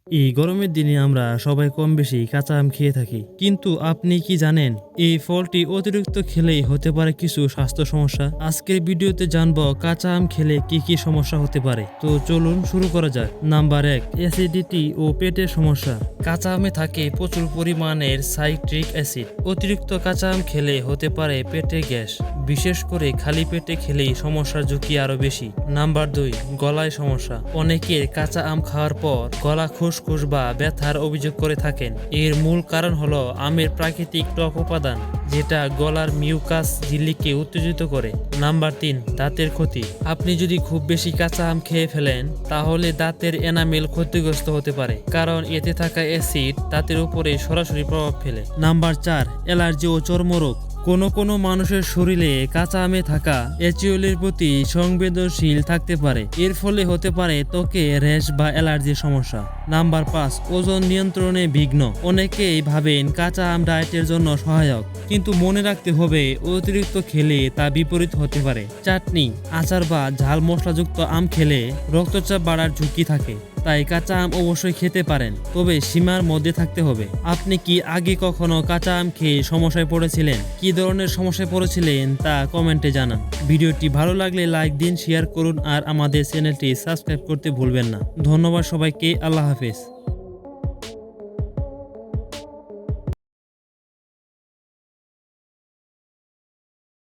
এই গরমের দিনে আমরা সবাই কম বেশি কাঁচা আম খেয়ে থাকি, কিন্তু আপনি কি জানেন এই ফলটি অতিরিক্ত খেলেই হতে পারে কিছু স্বাস্থ্য সমস্যা। আজকের ভিডিওতে জানবো কাঁচা আম খেলে কি কি সমস্যা হতে পারে। তো চলুন শুরু করা যাক। নাম্বার 1, অ্যাসিডিটি ও পেটের সমস্যা। কাঁচা আমে থাকে প্রচুর পরিমাণের সাইট্রিক অ্যাসিড। অতিরিক্ত কাঁচা আম খেলে হতে পারে পেটে গ্যাস, বিশেষ করে খালি পেটে খেলেই সমস্যার ঝুঁকি আরো বেশি। নাম্বার 2, গলায় সমস্যা। অনেকের কাঁচা আম খাওয়ার পর গলা খুসখুস বা ব্যথার অভিযোগ করে থাকেন। এর মূল কারণ হলো আমের প্রাকৃতিক টক উপাদান, যেটা গলার মিউকাস ঝিল্লিকে উত্তেজিত করে। নাম্বার 3, দাঁতের ক্ষতি। আপনি যদি খুব বেশি কাঁচা আম খেয়ে ফেলেন তাহলে দাঁতের এনামেল ক্ষতিগ্রস্ত হতে পারে, কারণ এতে থাকা অ্যাসিড দাঁতের উপরে সরাসরি প্রভাব ফেলে। নাম্বার 4, অ্যালার্জি ও চর্মরোগ। কোনো মানুষের শরীরে কাঁচা আমে থাকা এচিওলের প্রতি সংবেদনশীল থাকতে পারে। এর ফলে হতে পারে ত্বকে র্যাশ বা অ্যালার্জির সমস্যা। নাম্বার 5, ওজন নিয়ন্ত্রণে বিঘ্ন। অনেকেই ভাবেন কাঁচা আম ডায়েটের জন্য সহায়ক, কিন্তু মনে রাখতে হবে অতিরিক্ত খেলে তা বিপরীত হতে পারে। চাটনি, আচার বা ঝাল মশলাযুক্ত আম খেলে রক্তচাপ বাড়ার ঝুঁকি থাকে, তাই কাঁচা আম অবশ্যই খেতে পারেন, তবে সীমার মধ্যে থাকতে হবে। আপনি কি আগে কখনো কাঁচা আম খেয়ে সমস্যায় পড়েছিলেন? কি ধরনের সমস্যায় পড়েছিলেন তা কমেন্টে জানান। ভিডিওটি ভালো লাগলে লাইক দিন, শেয়ার করুন আর আমাদের চ্যানেলটি সাবস্ক্রাইব করতে ভুলবেন না। ধন্যবাদ সবাইকে। আল্লাহ হাফেজ।